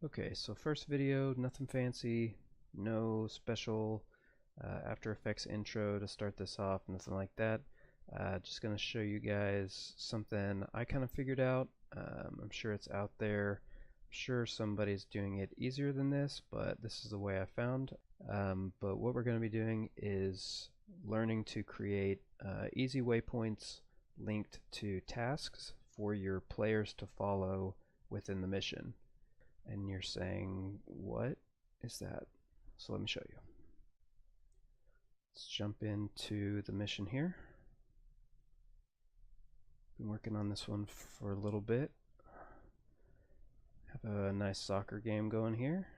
Okay, so first video, nothing fancy, no special After Effects intro to start this off, nothing like that. Just going to show you guys something I kind of figured out. I'm sure it's out there. I'm sure somebody's doing it easier than this, but this is the way I found. But what we're going to be doing is learning to create easy waypoints linked to tasks for your players to follow within the mission. And you're saying, what is that? So let me show you. Let's jump into the mission here. Been working on this one for a little bit. Have a nice soccer game going here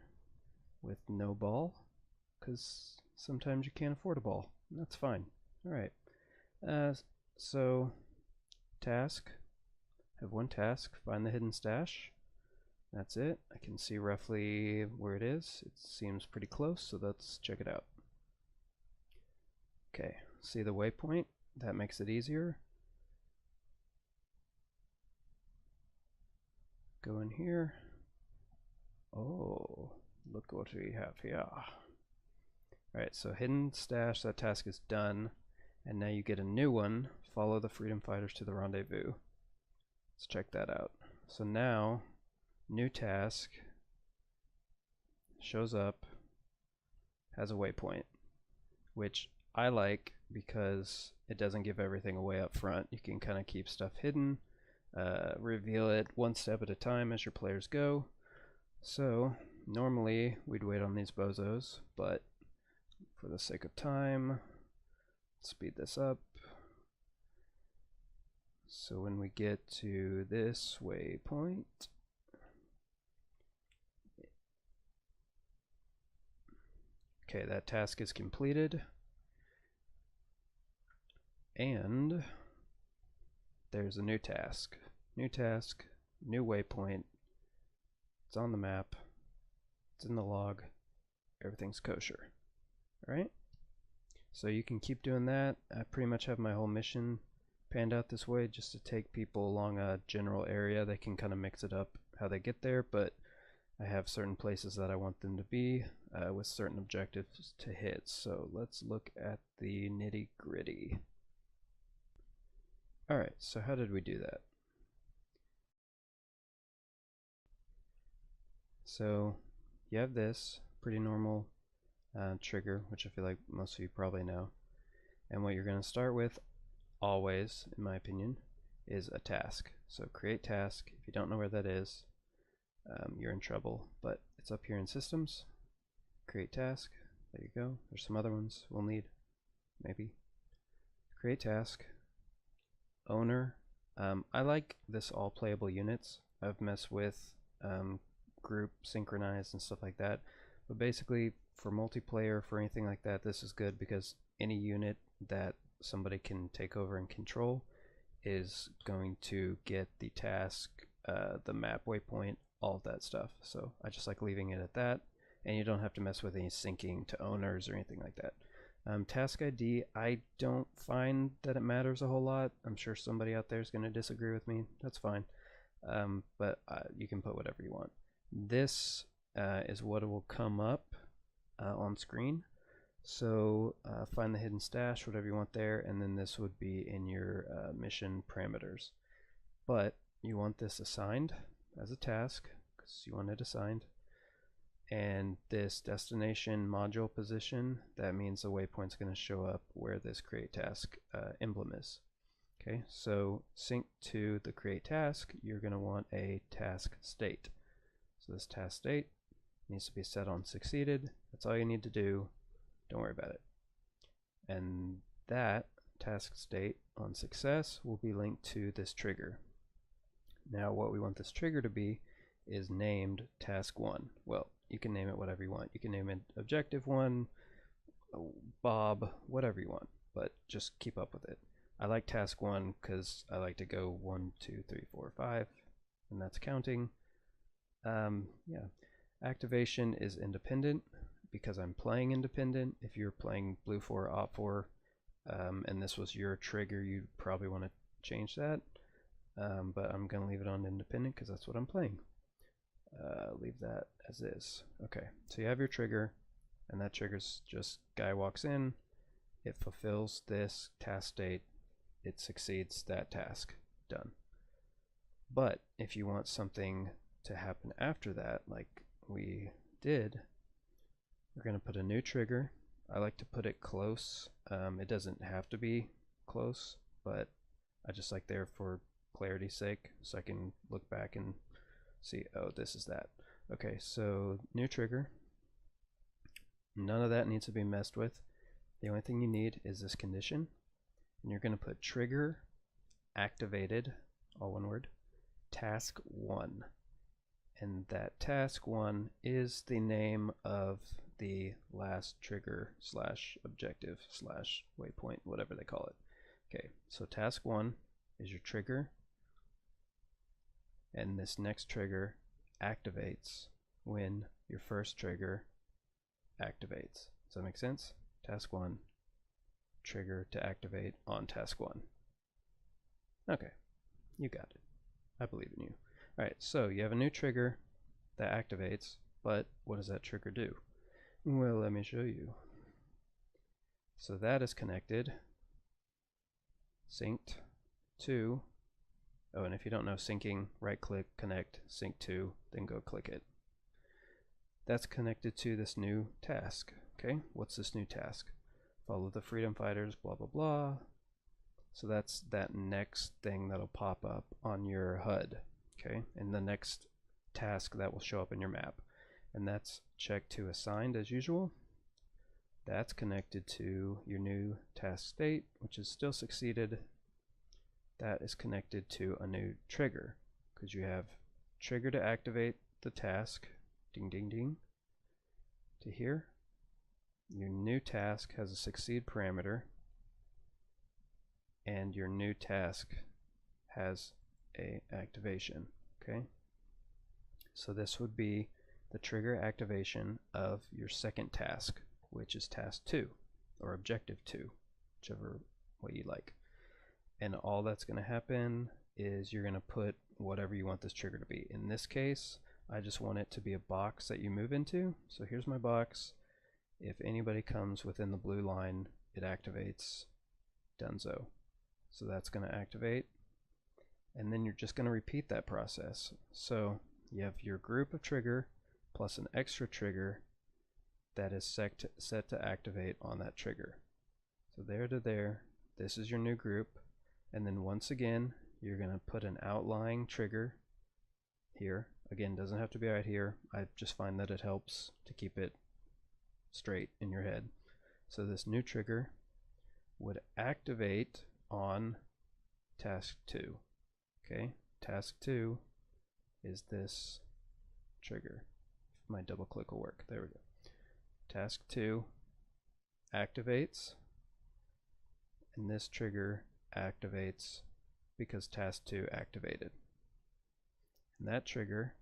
with no ball, because sometimes you can't afford a ball. That's fine. Alright. So, task. Have one task, find the hidden stash. That's it. I can see roughly where it is. It seems pretty close, so let's check it out. Okay, see the waypoint? That makes it easier. Go in here. Oh, look what we have here. Alright, so hidden stash, that task is done. And now you get a new one. Follow the freedom fighters to the rendezvous. Let's check that out. So now, new task shows up, has a waypoint, which I like because it doesn't give everything away up front. You can kind of keep stuff hidden, reveal it one step at a time as your players go. So normally we'd wait on these bozos, but for the sake of time, speed this up. So when we get to this waypoint, okay, that task is completed. And there's a new task. New task, new waypoint. It's on the map. It's in the log. Everything's kosher. Alright? So you can keep doing that. I pretty much have my whole mission panned out this way just to take people along a general area. They can kind of mix it up how they get there, but I have certain places that I want them to be with certain objectives to hit. So let's look at the nitty-gritty. Alright, so how did we do that? So you have this pretty normal trigger, which I feel like most of you probably know. And what you're going to start with, always, in my opinion, is a task. So create task. If you don't know where that is, you're in trouble. But it's up here in systems. Create task. There you go. There's some other ones we'll need, maybe. Create task. Owner. I like this all playable units. I've messed with group synchronized and stuff like that, but basically for multiplayer, for anything like that, this is good because any unit that somebody can take over and control is going to get the task, the map waypoint, all of that stuff. So I just like leaving it at that, and you don't have to mess with any syncing to owners or anything like that. Task ID, I don't find that it matters a whole lot. I'm sure somebody out there is going to disagree with me. That's fine. But you can put whatever you want. This is what will come up on screen. So find the hidden stash, whatever you want there, and then this would be in your mission parameters. But you want this assigned as a task because you want it assigned. And this destination module position, that means the waypoint's going to show up where this create task emblem is. Okay, so sync to the create task, you're going to want a task state. So this task state needs to be set on succeeded. That's all you need to do. Don't worry about it. And that task state on success will be linked to this trigger. Now what we want this trigger to be is named task 1. Well, you can name it whatever you want. You can name it objective 1, Bob, whatever you want, but just keep up with it. I like task 1 because I like to go 1, 2, 3, 4, 5, and that's counting. Yeah, activation is independent because I'm playing independent. If you're playing blue 4, op 4, and this was your trigger, you'd probably want to change that. But I'm going to leave it on independent because that's what I'm playing. leave that as is. Okay, so you have your trigger, and that trigger's just guy walks in, it fulfills this task state, it succeeds that task, done. But if you want something to happen after that, like we did, we're going to put a new trigger. I like to put it close. It doesn't have to be close, but I just like there for clarity's sake, so I can look back and see, oh, this is that. Okay, so new trigger. None of that needs to be messed with. The only thing you need is this condition, and you're going to put trigger activated, all one word, task 1. And that task 1 is the name of the last trigger slash objective slash waypoint, whatever they call it. Okay, so task 1 is your trigger, and this next trigger activates when your first trigger activates. Does that make sense? Task 1, trigger to activate on task 1. Okay, you got it. I believe in you. Alright, so you have a new trigger that activates, but what does that trigger do? Well, let me show you. So that is connected, synced to, oh, and if you don't know syncing, right click, connect, sync to, then go click it. That's connected to this new task. Okay, what's this new task? Follow the freedom fighters, blah, blah, blah. So that's that next thing that'll pop up on your HUD. Okay, and the next task that will show up in your map. And that's check to assigned as usual. That's connected to your new task state, which is still succeeded. That is connected to a new trigger, because you have trigger to activate the task, ding ding ding, to here. Your new task has a succeed parameter, and your new task has a activation. Okay, so this would be the trigger activation of your second task, which is task 2 or objective 2, whichever way you like. And all that's going to happen is you're going to put whatever you want this trigger to be. In this case, I just want it to be a box that you move into. So here's my box. If anybody comes within the blue line, it activates. Donezo. So that's going to activate. And then you're just going to repeat that process. So you have your group of trigger plus an extra trigger that is set to activate on that trigger. So there to there, this is your new group. And then once again, you're going to put an outlying trigger here. Again, doesn't have to be right here. I just find that it helps to keep it straight in your head. So this new trigger would activate on task 2. Okay, task 2 is this trigger. My double click will work. There we go. Task 2 activates, and this trigger activates because task 2 activated. And that trigger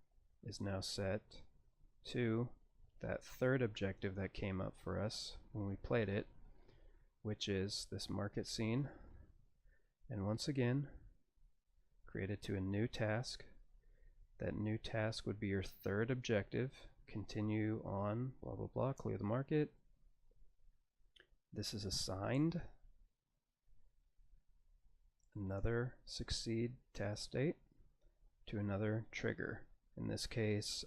is now set to that third objective that came up for us when we played it, which is this market scene. And once again, created to a new task. That new task would be your third objective. Continue on, blah, blah, blah, clear the market. This is assigned. Another succeed task state to another trigger. In this case,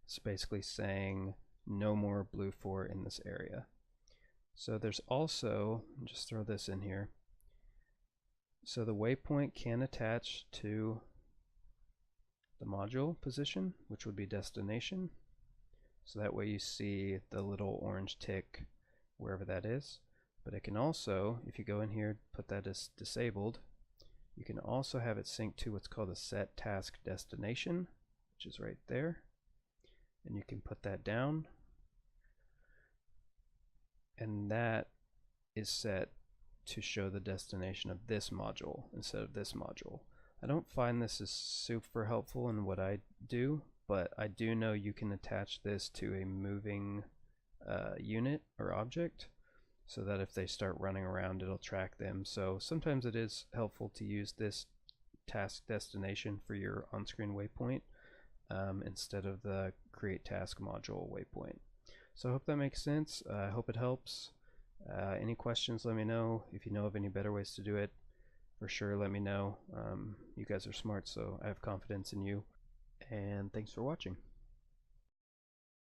it's basically saying no more blue 4 in this area. So there's also, just throw this in here. So the waypoint can attach to the module position, which would be destination. So that way you see the little orange tick wherever that is. But it can also, if you go in here, put that as disabled, you can also have it sync to what's called a set task destination, which is right there. And you can put that down. And that is set to show the destination of this module instead of this module. I don't find this is super helpful in what I do, but I do know you can attach this to a moving unit or object so that if they start running around, it'll track them. So sometimes it is helpful to use this task destination for your on-screen waypoint, instead of the create task module waypoint. So I hope that makes sense. I hope it helps. Any questions, let me know. If you know of any better ways to do it, for sure let me know. You guys are smart, so I have confidence in you. And thanks for watching.